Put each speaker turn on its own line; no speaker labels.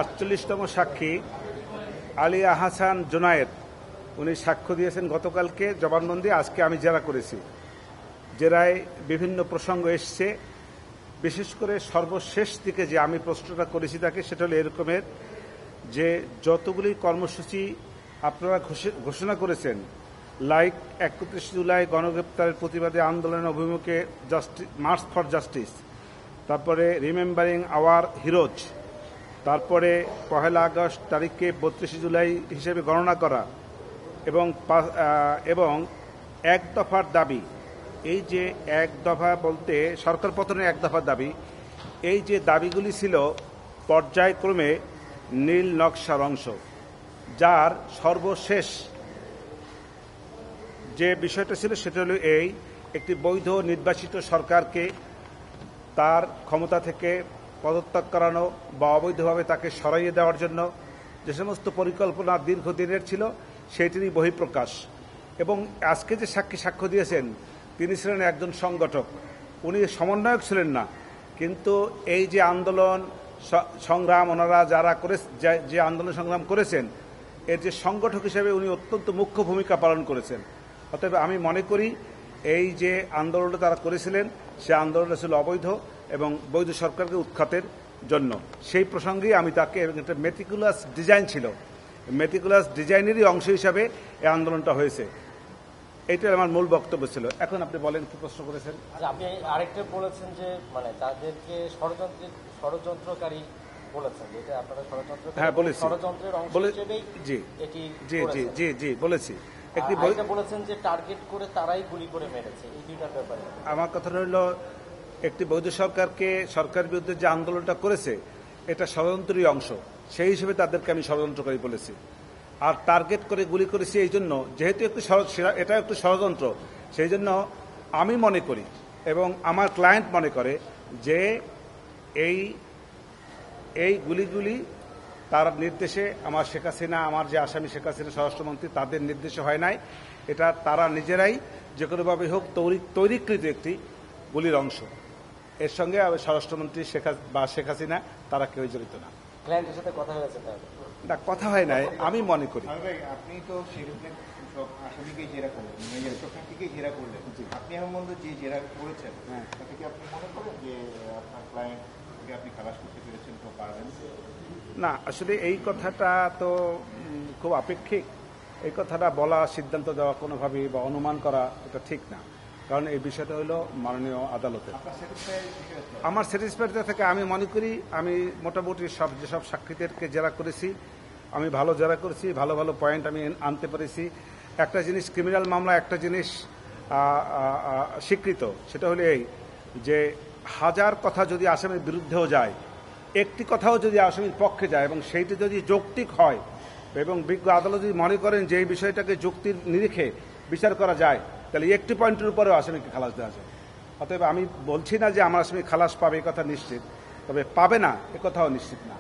48তম সাক্ষী আলী আহসান জুনায়েদ উনি সাক্ষ্য দিয়েছেন গতকালকে জবানবন্দি। আজকে আমি জেরা করেছি। জেরায় বিভিন্ন প্রসঙ্গ এসছে, বিশেষ করে সর্বশেষ দিকে যে আমি প্রশ্নটা করেছি তাকে, সেটা হলো এরকমের যে যতগুলি কর্মসূচি আপনারা ঘোষণা করেছেন, লাইক 31 জুলাই গণগ্রেপ্তারের প্রতিবাদে আন্দোলনের অভিমুখে মার্চ ফর জাস্টিস, তারপরে রিমেম্বারিং আওয়ার হিরোজ, তারপরে 1 আগস্ট তারিখকে 32 জুলাই হিসেবে গণনা করা এবং এক দফার দাবি, এই যে এক দফা বলতে সরকার পতনের এক দফার দাবি, এই যে দাবিগুলি ছিল পর্যায়ক্রমে নীল নকশার অংশ, যার সর্বশেষ যে বিষয়টা ছিল সেটা হলো এই: একটি বৈধ নির্বাচিত সরকারকে তার ক্ষমতা থেকে পদত্যাগ করানো বা অবৈধভাবে তাকে সরাইয়ে দেওয়ার জন্য যে সমস্ত পরিকল্পনা দীর্ঘদিনের ছিল সেটিরই বহিঃপ্রকাশ। এবং আজকে যে সাক্ষ্য দিয়েছেন তিনি ছিলেন একজন সংগঠক, উনি সমন্বয়ক ছিলেন না, কিন্তু এই যে আন্দোলন সংগ্রাম ওনারা যারা যে আন্দোলন সংগ্রাম করেছেন এর যে সংগঠক হিসেবে উনি অত্যন্ত মুখ্য ভূমিকা পালন করেছেন। অতএব আমি মনে করি এই যে আন্দোলনটা তারা করেছিলেন সে আন্দোলনটা ছিল অবৈধ এবং বৈধ সরকারকে উৎখাতের জন্য। সেই প্রসঙ্গেই আমি তাকে, একটা মেটিকুলাস ডিজাইন ছিল, মেটিকুলাস ডিজাইনেরই অংশ হিসাবে এই আন্দোলনটা হয়েছে। এইটাই আমার মূল বক্তব্য ছিল। এখন আপনি বলেন কি প্রশ্ন করেছেন।
আপনি আরেকটা বলেছেন যে মানে তাদেরকে ষড়যন্ত্রকারী বলেছেন, যেটা আপনারা ষড়যন্ত্রকারী,
হ্যাঁ বলেছি,
ষড়যন্ত্রের অংশ হিসেবেই
জি
এটি
জি জি জি জি বলেছি।
একটি বলেছেন যে টার্গেট করে তারাই গুলি করে মেরেছে, এই দুইটার ব্যাপারে
আমার কথা হল, একটি বৈধ সরকার বিরুদ্ধে যে আন্দোলনটা করেছে এটা ষড়যন্ত্রেরই অংশ, সেই হিসেবে তাদেরকে আমি ষড়যন্ত্রকারী বলেছি। আর টার্গেট করে গুলি করেছি এই জন্য, যেহেতু এটা একটু ষড়যন্ত্র, সেই জন্য আমি মনে করি এবং আমার ক্লায়েন্ট মনে করে যে এই গুলিগুলি তার নির্দেশে আমার শেখ হাসিনা, আমার যে আসামি শেখ হাসিনা স্বরাষ্ট্রমন্ত্রী, তাদের নির্দেশে হয় নাই। এটা তারা নিজেরাই যে কোনোভাবে হোক তৈরিকৃত একটি গুলির অংশ। এর সঙ্গে স্বরাষ্ট্রমন্ত্রী শেখ হাসিনা তারা কেউ জড়িত না।
ক্লায়েন্টের সাথে কথা হয়েছে
না, কথা হয় নাই আমি মনে করি।
আপনি তো আসামিকে জেরা করলেন, সেখান থেকেই জেরা করলেন, আপনি এমন মধ্যে যে জেরা করেছেন তাতে কি আপনি মনে করেন যে আপনার ক্লায়েন্টকে আপনি খালাস করতে পেরেছেন তো পারবেন?
না, আসলে এই কথাটা তো খুব আপেক্ষিক। এই কথাটা বলা, সিদ্ধান্ত দেওয়া কোনোভাবেই বা অনুমান করা এটা ঠিক না, কারণ এই বিষয়টা হলো মাননীয় আদালতের। আমার স্যাটিসফাইড থেকে আমি মনে করি আমি মোটামুটি যেসব সাক্ষীদেরকে জেরা করেছি আমি ভালো জেরা করেছি, ভালো ভালো পয়েন্ট আমি আনতে পেরেছি। একটা জিনিস ক্রিমিনাল মামলা, একটা জিনিস স্বীকৃত, সেটা হলো এই যে হাজার কথা যদি আসামির বিরুদ্ধেও যায়, একটি কথাও যদি আসামির পক্ষে যায় এবং সেইটি যদি যৌক্তিক হয় এবং বিজ্ঞ আদালত যদি মনে করেন যে এই বিষয়টাকে যুক্তির নিরিখে বিচার করা যায়, তাহলে একটি পয়েন্টের উপরেও আসামিকে খালাস দেওয়া যায়। অতএব আমি বলছি না যে আমার আসামি খালাস পাবে এ কথা নিশ্চিত, তবে পাবে না এ কথাও নিশ্চিত না।